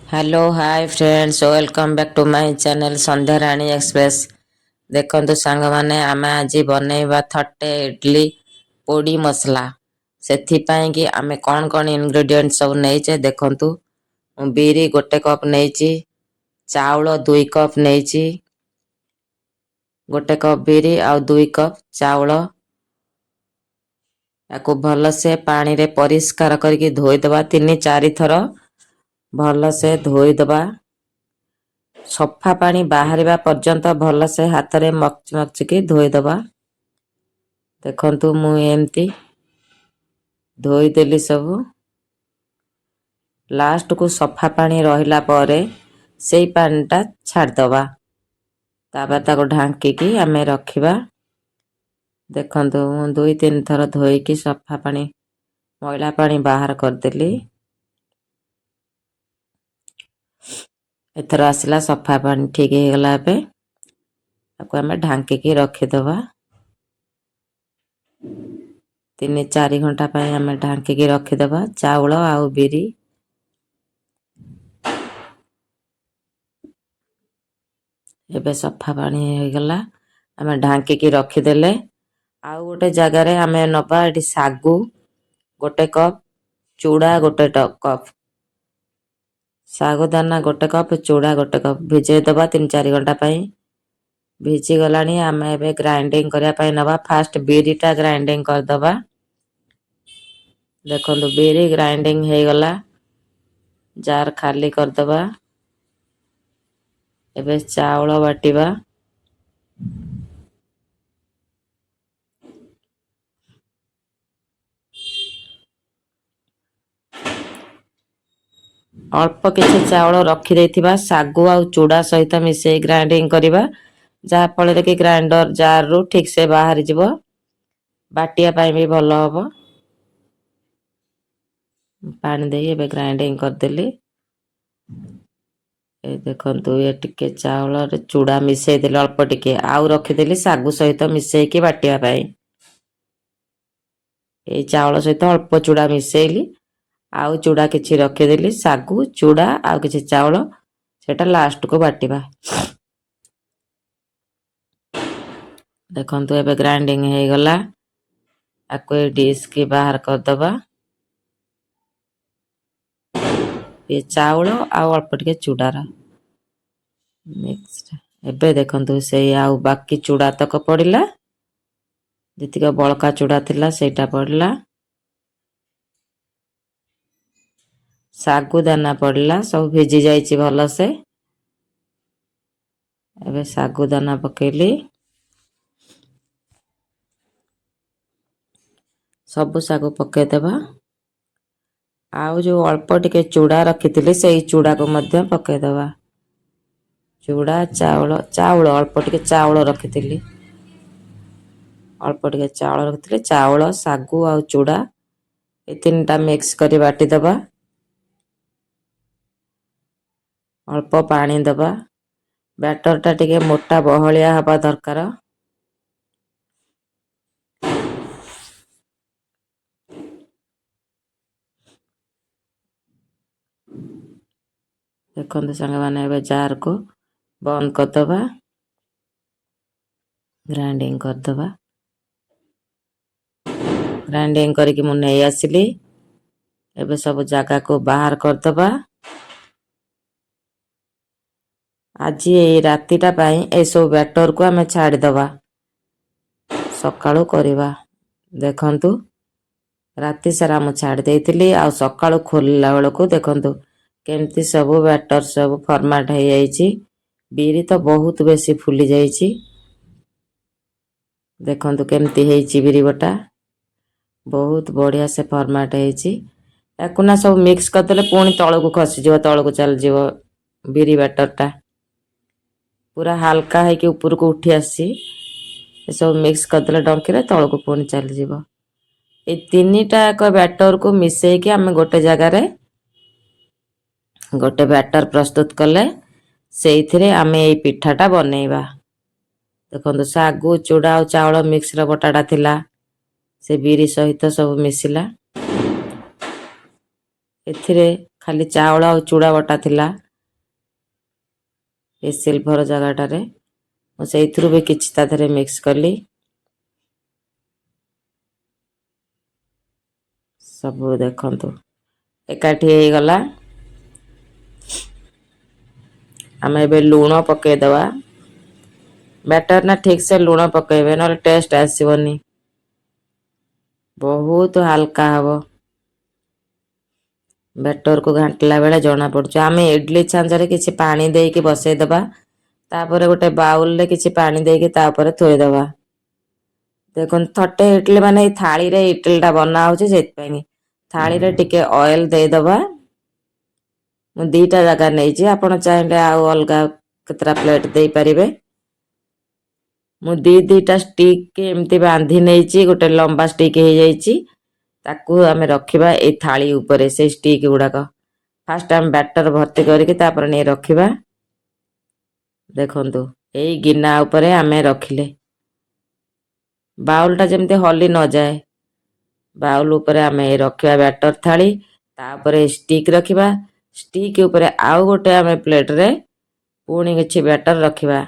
Hello hi friends welcome back to my channel Sandhya Rani express. देखंतु सांग माने आमे आज बनेइबा थट्टे इडली पोड़ी मसला। सेथि पई कि आमे कोन कोन इंग्रेडिएंट सब नैचे देखंतु। बीरी गोटे कप नैची, चाउल 2 कप नैची, गोटे कप बीरी आ 2 कप चाउल। याको भल से पानी रे परिष्कार करके धोई दबा 3-4 थर भल से धोई दबा। सफा पानी बाहरिबा पर्यंत भल से हाथ रे मक्ची धोई दबा। देखंतु मु एमती धोई देली सब। लास्ट को सफा पानी रहिला परे सेई पानीटा छाड़ दबा। तापर ताको ढांकी की आमे रखिबा। देखंतु मु 2-3 थर धोई की सफा पानी मैला पानी बाहर कर देली। एथर आसला सफा पानी ठीक हे गला पे ताको आमे ढांकी की रखि दबा। 3-4 घंटा पई आमे ढांकी की रखि दबा। चाउल आ बीरी एबे सफा पानी हे गला आमे ढांकी की रखि देले। आ गोटे जगह रे आमे नबा एठी सागु गोटे कप, चूड़ा गोटे कप, सागु दाना गोटे कप, चूड़ा गोटे कप भिजे दबा 3-4 घंटा पई। भिजी गलानी आमे एबे ग्राइंडिंग करिया पई नबा। फास्ट बीरीटा ग्राइंडिंग कर दबा। देखंतु बीरी ग्राइंडिंग हे गला। जार खाली कर दबा। एबे चाउल बाटिबा। अल्प किछि चाउल रखि देथिबा सागु आ चूड़ा सहित मिसेई ग्राइंडिंग करिबा। जहा फल कि ग्राइंडर जार रु ठीक से बाहर जिवो। बाटिया पई भी भलो हबो। पानी देई एबे ग्राइंडिंग कर देली। ए देखंतु ये टिके चाउल रे चूड़ा मिसेई देली अल्प टिके आउ रखि देली सागु सहित मिसेई की बाटिया पई। ए चाउल सहित अल्प चूड़ा मिसेइली आउ चूड़ा किछि रखि देली सागु चूड़ा आउ किछि चाउल सेटा लास्ट को बाटिबा। देखंतु एबे ग्राइंडिंग हे गला। आको ए डिश की बाहर कर दबा। ये चाउल आउ अल्प टिके चूड़ार मिक्स। एबे देखंतु सेई आउ बाकी चूड़ा तक पड़िला। जतिका बळका चूड़ा थिला सेटा पड़िला। सागु दाना पड़िला सब भिजी जाइछि भलो से। एबे सागु दाना पकेली। सब सागु पके देबा। आउ जो अल्प टिके चूड़ा रखिथिली सेई चूड़ा को मध्य पके देबा। चूड़ा चाउल अल्प टिके चाउल रखिथिली। अल्प टिके चाउल रखिथिली चाउल सागु आउ चूड़ा ए तीनटा मिक्स करी बाटी दबा। अल्प पानी दबा। बैटर टा टिके मोटा बहलिया हबा दरकार। देखंतु संग माने एबे जार को बंद कर दबा। ग्राइंडिंग कर दबा। ग्राइंडिंग करके मु नै आसिली। एबे सब जागा को बाहर कर दबा। आज ए रातीटा पई ए सब बैटर को हमें छाड़ दबा। सकाळू करिबा। देखंतु राती सारा मु छाड़ देइतिली आ सकाळू खोलला बेल को देखंतु केमती सब बैटर सब फॉर्मेट हे जाईची। बीरी तो बहुत बेसी फुली जाईची। देखंतु केमती हेची बीरी बटा बहुत बढ़िया से फॉर्मेट हेची। याकु ना सब मिक्स कर देले पुणी तळ को खसी जिवो तळ को चल जिवो बीरी बैटर टा पूरा हल्का है कि ऊपर को उठी आसी। ए सब मिक्स कर देले डंकी रे तळ को पुणी चल जिवो। ए तीनीटा को बैटर को मिसेई के हम गोटे जगह रे गोटे बैटर प्रस्तुत कले सेइथिरे आमे ए पिठाटा बनेइबा। देखंतु सागु चूड़ा और चावल मिक्स र बटाटा थिला से बीरी सहित सब मिसिला। एथिरे खाली चाउଳ ଆଉ ଚୁଡ଼ା ବଟା ଥିଲା ଏ ସିଲଭର ଜାଗାଟାରେ। ମୁଁ ସେଇଥିରୁ ବି କିଛି ତା ଦେହରେ ମିକ୍ସ କଲି। ସବୁ ଦେଖନ୍ତୁ ଏକାଠି ହେଇଗଲା। ଆମେ ଏବେ ଲୁଣ ପକେଇଦବା। ବ୍ୟାଟର ନା ଠିକ ସେ ଲୁଣ ପକେଇବେ ନହେଲେ ଟେଷ୍ଟ ଆସିବନି। ବହୁତ ହାଲକା ହବ। ବ୍ୟାଟରକୁ ଘାଣ୍ଟିଲା ବେଳେ ଜଣା ପଡୁଛି। ଆମେ ଇଡଲି ଛାଞ୍ଚରେ କିଛି ପାଣି ଦେଇକି ବସେଇଦବା। ତାପରେ ଗୋଟେ ବାଉଲରେ କିଛି ପାଣି ଦେଇକି ତା ଉପରେ ଥୋଇଦବା। ଦେଖନ୍ତୁ ଥଟେ ଇଟିଲି ମାନେ ଏଇ ଥାଳିରେ ଇଟିଲିଟା ବନା ହଉଛି ସେଥିପାଇଁ। ଥାଳିରେ ଟିକେ ଅଏଲ ଦେଇଦବା। ମୁଁ 2ଟା ଜାଗା ନେଇଛି, ଆପଣ ଚାହିଁଲେ ଆଉ ଅଲଗା କେତେଟା ପ୍ଲେଟ ଦେଇପାରିବେ। ମୁଁ 2ଟା ଷ୍ଟିକ୍ ଏମିତି ବାନ୍ଧି ନେଇଛି, ଗୋଟେ ଲମ୍ବା ଷ୍ଟିକ୍ ହେଇଯାଇଛି। ତାକୁ ଆମେ ରଖିବା ଏଇ ଥାଳି ଉପରେ ସେଇ ଷ୍ଟିକ୍ ଗୁଡାକ। ଫାଷ୍ଟ ଆମେ ବ୍ୟାଟର ଭର୍ତ୍ତି କରିକି ତାପରେ ନେଇ ରଖିବା। ଦେଖନ୍ତୁ ଏଇ ଗିନା ଉପରେ ଆମେ ରଖିଲେ ବାଉଲଟା ଯେମିତି ହଲି ନଯାଏ। ବାଉଲ ଉପରେ ଆମେ ରଖିବା ବ୍ୟାଟର ଥାଳି, ତାପରେ ଷ୍ଟିକ୍ ରଖିବା। ଷ୍ଟିକ୍ ଉପରେ ଆଉ ଗୋଟେ ଆମେ ପ୍ଲେଟରେ ପୁଣି କିଛି ବ୍ୟାଟର ରଖିବା।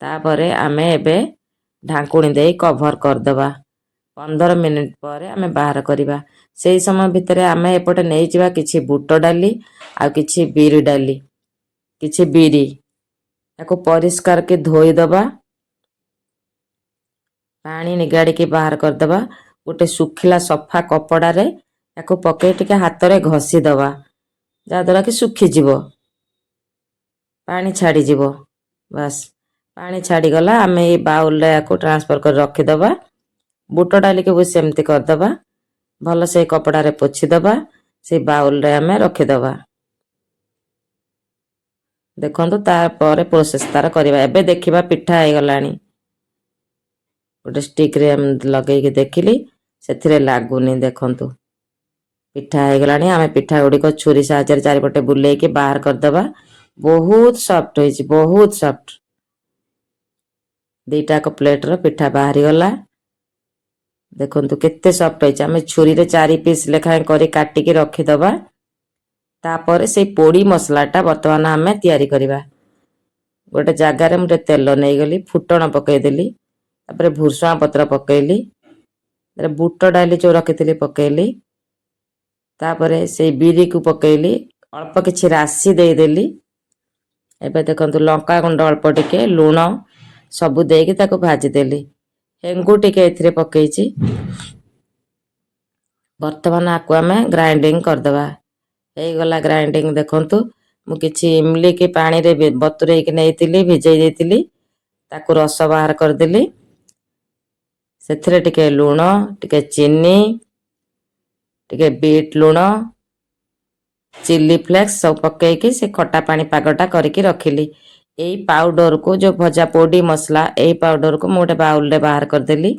ତାପରେ ଆମେ ଏବେ ଢାଙ୍କୁଣୀ ଦେଇ କଭର କରିଦବା। 15 ମିନିଟ୍ ପରେ ଆମେ ବାହାର କରିବା। ସେଇ ସମୟ ଭିତରେ ଆମେ ଏପଟେ ନେଇଯିବା କିଛି ବୁଟ ଡାଲି ଆଉ କିଛି ବିରି ଡାଲି, କିଛି ବିରି। ତାକୁ ପରିଷ୍କାର କି ଧୋଇଦବା। ପାଣି ନିଗାଡ଼ିକି ବାହାର କରିଦବା। ଗୋଟେ ଶୁଖିଲା ସଫା କପଡାରେ ତାକୁ ପକେଇ ଟିକେ ହାତରେ ଘଷି ଦବା, ଯାହାଦ୍ୱାରା କି ଶୁଖିଯିବ, ପାଣି ଛାଡ଼ିଯିବ। ବାସ୍ ପାଣି ଛାଡ଼ିଗଲା। ଆମେ ଏଇ ବାଉଲରେ ୟାକୁ ଟ୍ରାନ୍ସଫର କରି ରଖିଦବା। ବୁଟ ଡାଲିକୁ ବି ସେମିତି କରିଦବା। ଭଲ ସେଇ କପଡାରେ ପୋଛିଦବା। ସେଇ ବାଉଲରେ ଆମେ ରଖିଦବା। ଦେଖନ୍ତୁ ତାପରେ ପ୍ରୋସେସ ତାର କରିବା। ଏବେ ଦେଖିବା ପିଠା ହେଇଗଲାଣି। ଗୋଟେ ଷ୍ଟିକରେ ଲଗେଇକି ଦେଖିଲି, ସେଥିରେ ଲାଗୁନି। ଦେଖନ୍ତୁ ପିଠା ହେଇଗଲାଣି। ଆମେ ପିଠା ଗୁଡ଼ିକ ଛୁରୀ ସାହାଯ୍ୟରେ ଚାରିପଟେ ବୁଲେଇକି ବାହାର କରିଦବା। ବହୁତ ସଫ୍ଟ ହେଇଛି, ବହୁତ ସଫ୍ଟ। 2ଟାକ ପ୍ଲେଟର ପିଠା ବାହାରିଗଲା। ଦେଖନ୍ତୁ କେତେ ସଫ୍ଟ ହେଇଛି। ଆମେ ଛୁରୀରେ 4 ପିସ୍ ଲେଖାଏଁ କରି କାଟିକି ରଖିଦବା। ତାପରେ ସେଇ ପୋଡ଼ି ମସଲାଟା ବର୍ତ୍ତମାନ ଆମେ ତିଆରି କରିବା। ଗୋଟେ ଜାଗାରେ ମୁଁ ଟିକେ ତେଲ ନେଇଗଲି, ଫୁଟଣ ପକେଇଦେଲି, ତାପରେ ଭୃଷୁଙ୍ଗା ପତ୍ର ପକେଇଲି, ତାପରେ ବୁଟ ଡାଲି ଯୋଉ ରଖିଥିଲି ପକେଇଲି, ତାପରେ ସେଇ ବିରିକୁ ପକେଇଲି, ଅଳ୍ପ କିଛି ରାଶି ଦେଇଦେଲି। ଏବେ ଦେଖନ୍ତୁ ଲଙ୍କାଗୁଣ୍ଡ ଅଳ୍ପ ଟିକେ, ଲୁଣ ସବୁ ଦେଇକି ତାକୁ ଭାଜିଦେଲି। ହେଙ୍ଗୁ ଟିକେ ଏଥିରେ ପକେଇଛି। ବର୍ତ୍ତମାନ ଆକୁ ଆମେ ଗ୍ରାଇଣ୍ଡିଙ୍ଗ କରିଦେବା। ହେଇଗଲା ଗ୍ରାଇଣ୍ଡିଙ୍ଗ। ଦେଖନ୍ତୁ ମୁଁ କିଛି ଇମଲି କି ପାଣିରେ ବତୁରେଇକି ନେଇଥିଲି, ଭିଜେଇ ଦେଇଥିଲି, ତାକୁ ରସ ବାହାର କରିଦେଲି। ସେଥିରେ ଟିକେ ଲୁଣ, ଟିକେ ଚିନି, ଟିକେ ବିଟ୍ ଲୁଣ, ଚିଲି ଫ୍ଲେକ୍ସ ସବୁ ପକେଇକି ସେ ଖଟା ପାଣି ପାଗଟା କରିକି ରଖିଲି। ଏଇ ପାଉଡରକୁ, ଯୋଉ ଭଜା ପୋଡ଼ି ମସଲା, ଏଇ ପାଉଡରକୁ ମୁଁ ଗୋଟେ ବାଉଲରେ ବାହାର କରିଦେଲି।